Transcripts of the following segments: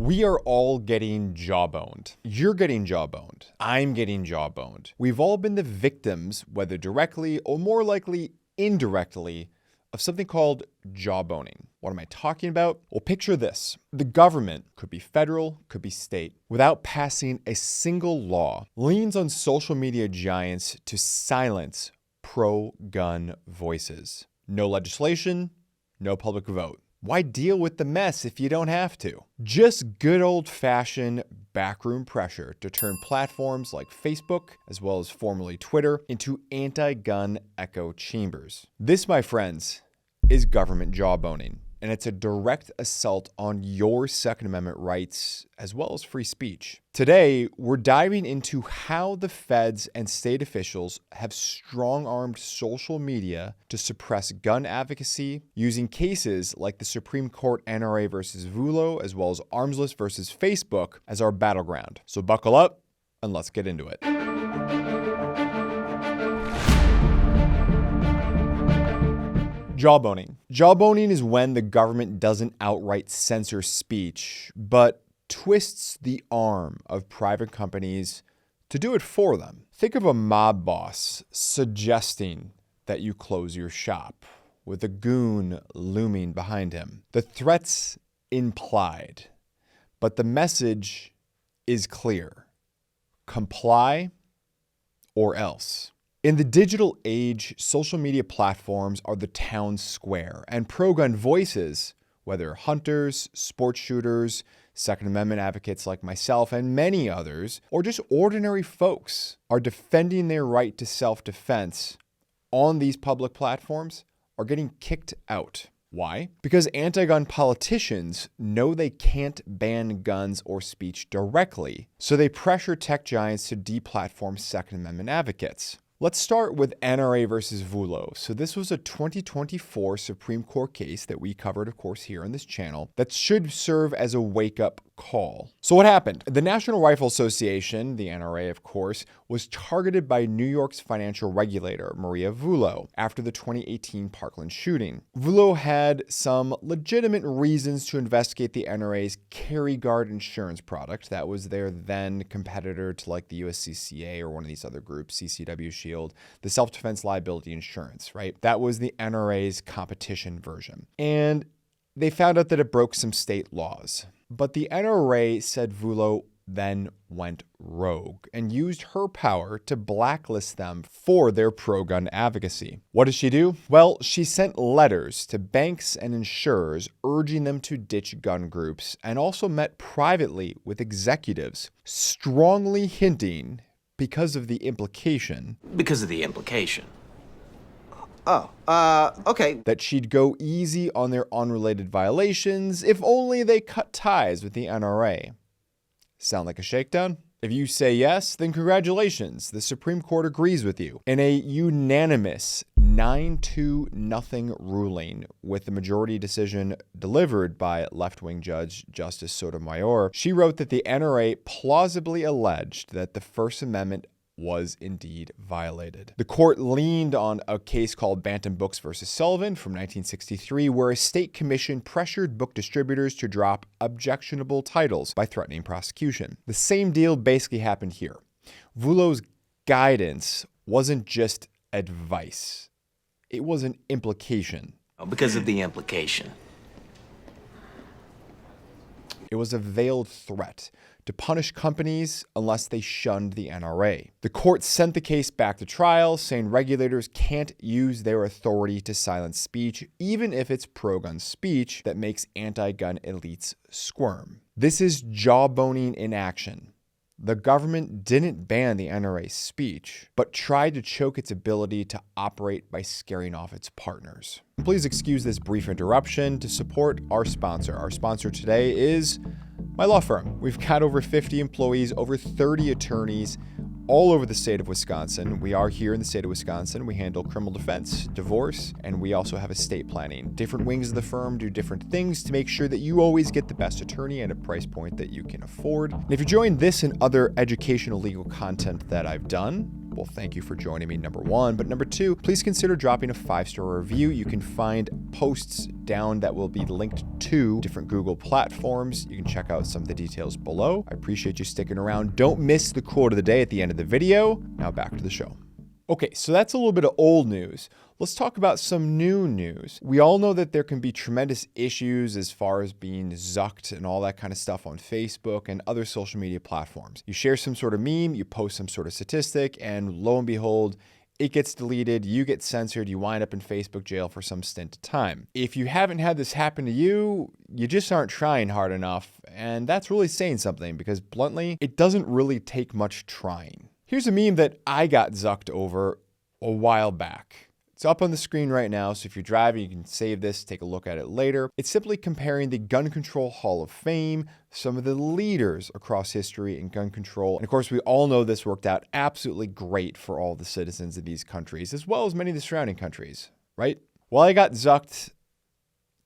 We are all getting jawboned. You're getting jawboned. I'm getting jawboned. We've all been the victims, whether directly or more likely indirectly, of something called jawboning. What am I talking about? Well, picture this. The government, could be federal, could be state, without passing a single law, leans on social media giants to silence pro-gun voices. No legislation, no public vote. Why deal with the mess if you don't have to? Just good old-fashioned backroom pressure to turn platforms like Facebook, as well as formerly Twitter, into anti-gun echo chambers. This, my friends, is government jawboning, and it's a direct assault on your Second Amendment rights as well as free speech. Today, we're diving into how the feds and state officials have strong-armed social media to suppress gun advocacy using cases like the Supreme Court NRA versus Vullo, as well as Armslist versus Facebook as our battleground. So buckle up and let's get into it. Jawboning. Jawboning is when the government doesn't outright censor speech, but twists the arm of private companies to do it for them. Think of a mob boss suggesting that you close your shop, with a goon looming behind him. The threat's implied, but the message is clear. Comply or else. In the digital age, social media platforms are the town square, and pro-gun voices, whether hunters, sports shooters, Second Amendment advocates like myself and many others, or just ordinary folks, are defending their right to self-defense on these public platforms, are getting kicked out. Why? Because anti-gun politicians know they can't ban guns or speech directly, so they pressure tech giants to deplatform Second Amendment advocates. Let's start with NRA versus Vullo. So this was a 2024 Supreme Court case that we covered, of course, here on this channel that should serve as a wake-up call. So what happened? The National Rifle Association, the NRA, of course, was targeted by New York's financial regulator, Maria Vullo, after the 2018 Parkland shooting. Vullo had some legitimate reasons to investigate the NRA's Carry Guard insurance product. That was their then competitor to like the USCCA or one of these other groups, CCW Shield, the self-defense liability insurance, right? That was the NRA's competition version. And they found out that it broke some state laws. But the NRA said Vullo then went rogue and used her power to blacklist them for their pro-gun advocacy. What did she do? Well, she sent letters to banks and insurers urging them to ditch gun groups, and also met privately with executives, strongly hinting, because of the implication. Okay. That she'd go easy on their unrelated violations if only they cut ties with the NRA. Sound like a shakedown? If you say yes, then congratulations. The Supreme Court agrees with you. In a unanimous 9-0 ruling with the majority decision delivered by left-wing Judge Justice Sotomayor, she wrote that the NRA plausibly alleged that the First Amendment was indeed violated. The court leaned on a case called Bantam Books versus Sullivan from 1963, where a state commission pressured book distributors to drop objectionable titles by threatening prosecution. The same deal basically happened here. Vullo's guidance wasn't just advice. It was an implication. Because of the implication. It was a veiled threat to punish companies unless they shunned the NRA. The court sent the case back to trial, saying regulators can't use their authority to silence speech, even if it's pro-gun speech that makes anti-gun elites squirm. This is jawboning in action. The government didn't ban the NRA's speech, but tried to choke its ability to operate by scaring off its partners. Please excuse this brief interruption to support our sponsor. Our sponsor today is my law firm. We've got over 50 employees, over 30 attorneys, all over the state of Wisconsin. We are here in the state of Wisconsin. We handle criminal defense, divorce, and we also have estate planning. Different wings of the firm do different things to make sure that you always get the best attorney at a price point that you can afford. And if you're enjoying this and other educational legal content that I've done, well, thank you for joining me, number one. But number two, please consider dropping a 5-star review. You can find posts breakdown that will be linked to different Google platforms. You can check out some of the details below. I appreciate you sticking around. Don't miss the quote of the day at the end of the video. Now back to the show. Okay, so that's a little bit of old news. Let's talk about some new news. We all know that there can be tremendous issues as far as being zucked and all that kind of stuff on Facebook and other social media platforms. You share some sort of meme, you post some sort of statistic, and lo and behold, it gets deleted, you get censored, you wind up in Facebook jail for some stint of time. If you haven't had this happen to you, you just aren't trying hard enough, and that's really saying something because bluntly, it doesn't really take much trying. Here's a meme that I got zucked over a while back. It's up on the screen right now, so if you're driving, you can save this, take a look at it later. It's simply comparing the Gun Control Hall of Fame, some of the leaders across history in gun control. And of course, we all know this worked out absolutely great for all the citizens of these countries, as well as many of the surrounding countries, right? Well, I got zucked,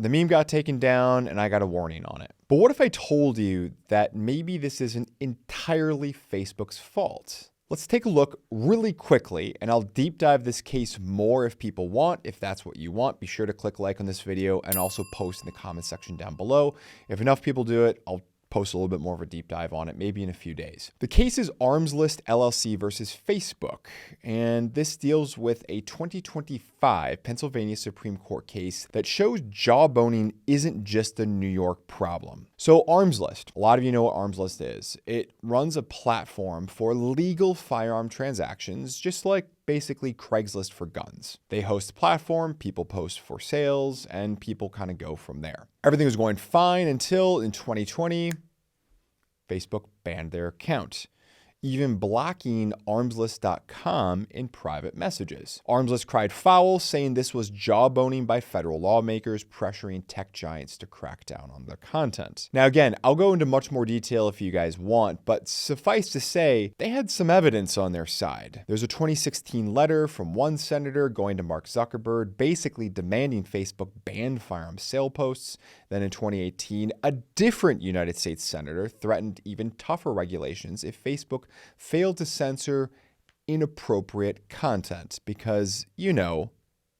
the meme got taken down, and I got a warning on it. But what if I told you that maybe this isn't entirely Facebook's fault? Let's take a look really quickly, and I'll deep dive this case more if people want. If that's what you want, be sure to click like on this video and also post in the comment section down below. If enough people do it, I'll post a little bit more of a deep dive on it, maybe in a few days. The case is Armslist LLC versus Facebook, and this deals with a 2025 Pennsylvania Supreme Court case that shows jawboning isn't just a New York problem. So Armslist, a lot of you know what Armslist is. It runs a platform for legal firearm transactions, just like basically Craigslist for guns. They host a platform, people post for sales, and people kind of go from there. Everything was going fine until in 2020, Facebook banned their account, even blocking armslist.com in private messages. Armslist cried foul, saying this was jawboning by federal lawmakers pressuring tech giants to crack down on their content. Now again, I'll go into much more detail if you guys want, but suffice to say, they had some evidence on their side. There's a 2016 letter from one senator going to Mark Zuckerberg, basically demanding Facebook ban firearm sale posts. Then in 2018, a different United States senator threatened even tougher regulations if Facebook failed to censor inappropriate content because, you know,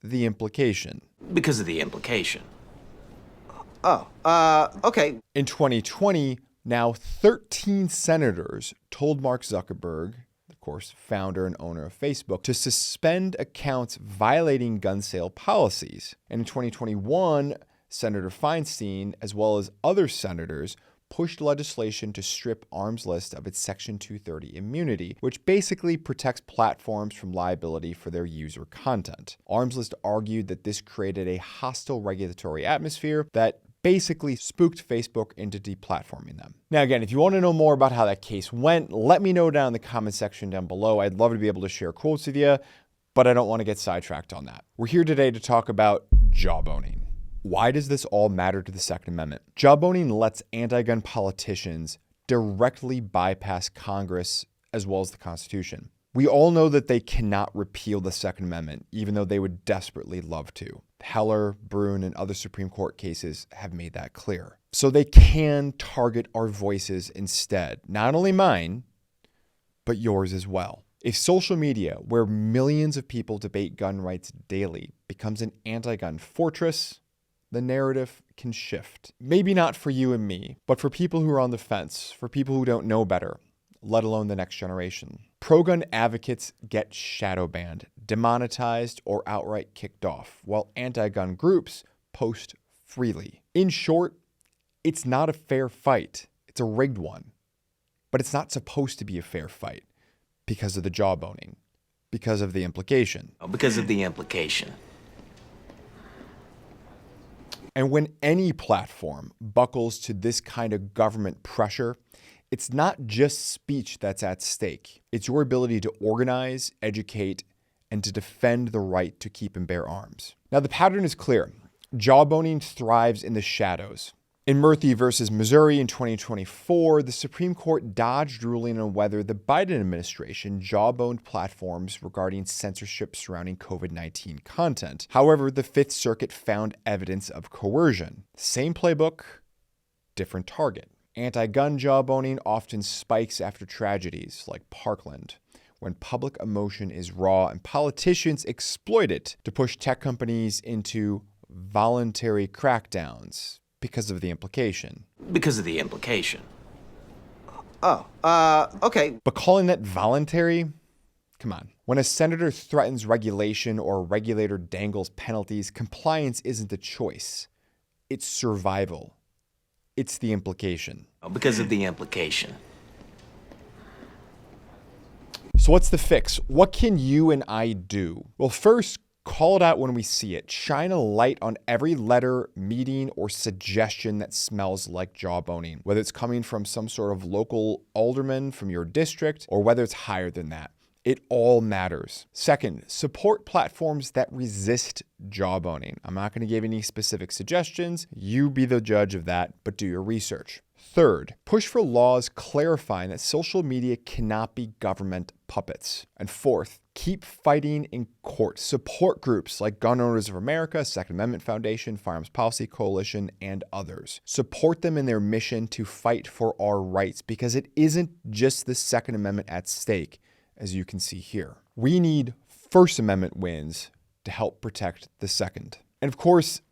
the implication. Because of the implication. Okay. In 2020, now 13 senators told Mark Zuckerberg, of course, founder and owner of Facebook, to suspend accounts violating gun sale policies. And in 2021, Senator Feinstein, as well as other senators, pushed legislation to strip Armslist of its Section 230 immunity, which basically protects platforms from liability for their user content. Armslist argued that this created a hostile regulatory atmosphere that basically spooked Facebook into deplatforming them. Now again, if you want to know more about how that case went, let me know down in the comment section down below. I'd love to be able to share quotes with you, but I don't want to get sidetracked on that. We're here today to talk about jawboning. Why does this all matter to the Second Amendment? Jawboning lets anti-gun politicians directly bypass Congress as well as the Constitution. We all know that they cannot repeal the Second Amendment, even though they would desperately love to. Heller, Brune, and other Supreme Court cases have made that clear. So they can target our voices instead. Not only mine, but yours as well. If social media, where millions of people debate gun rights daily, becomes an anti-gun fortress, the narrative can shift. Maybe not for you and me, but for people who are on the fence, for people who don't know better, let alone the next generation. Pro-gun advocates get shadow banned, demonetized, or outright kicked off, while anti-gun groups post freely. In short, it's not a fair fight. It's a rigged one. But it's not supposed to be a fair fight because of the jawboning, because of the implication. Because of the implication. And when any platform buckles to this kind of government pressure, it's not just speech that's at stake. It's your ability to organize, educate, and to defend the right to keep and bear arms. Now, the pattern is clear. Jawboning thrives in the shadows. In Murphy versus Missouri in 2024, the Supreme Court dodged ruling on whether the Biden administration jawboned platforms regarding censorship surrounding COVID-19 content. However, the Fifth Circuit found evidence of coercion. Same playbook, different target. Anti-gun jawboning often spikes after tragedies like Parkland, when public emotion is raw and politicians exploit it to push tech companies into voluntary crackdowns because of the implication. Because of the implication. Okay. But calling that voluntary? Come on. When a senator threatens regulation or a regulator dangles penalties, compliance isn't the choice. It's survival. It's the implication. Because of the implication. So what's the fix? What can you and I do? Well, first, call it out when we see it. Shine a light on every letter, meeting, or suggestion that smells like jawboning, whether it's coming from some sort of local alderman from your district or whether it's higher than that. It all matters. Second, support platforms that resist jawboning. I'm not going to give any specific suggestions. You be the judge of that, but do your research. Third, push for laws clarifying that social media cannot be government puppets. And fourth, keep fighting in court. Support groups like Gun Owners of America, Second Amendment Foundation, Firearms Policy Coalition, and others. Support them in their mission to fight for our rights, because it isn't just the Second Amendment at stake, as you can see here. We need First Amendment wins to help protect the Second. And of course,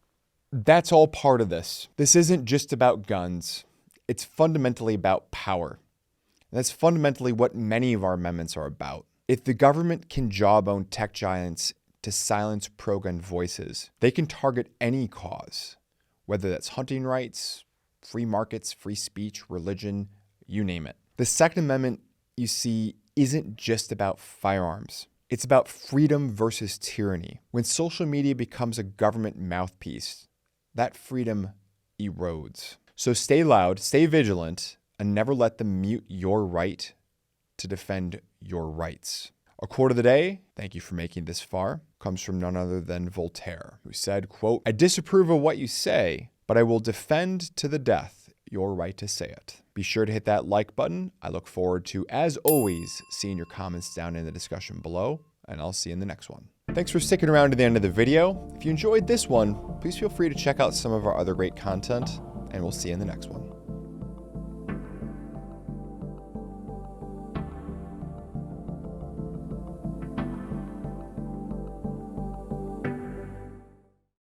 that's all part of this. This isn't just about guns. It's fundamentally about power. And that's fundamentally what many of our amendments are about. If the government can jawbone tech giants to silence pro-gun voices, they can target any cause, whether that's hunting rights, free markets, free speech, religion, you name it. The Second Amendment, you see, isn't just about firearms. It's about freedom versus tyranny. When social media becomes a government mouthpiece, that freedom erodes. So stay loud, stay vigilant, and never let them mute your right to defend your rights. Our quote of the day, thank you for making this far, comes from none other than Voltaire, who said, quote, "I disapprove of what you say, but I will defend to the death your right to say it." Be sure to hit that like button. I look forward to, as always, seeing your comments down in the discussion below, and I'll see you in the next one. Thanks for sticking around to the end of the video. If you enjoyed this one, please feel free to check out some of our other great content, and we'll see you in the next one.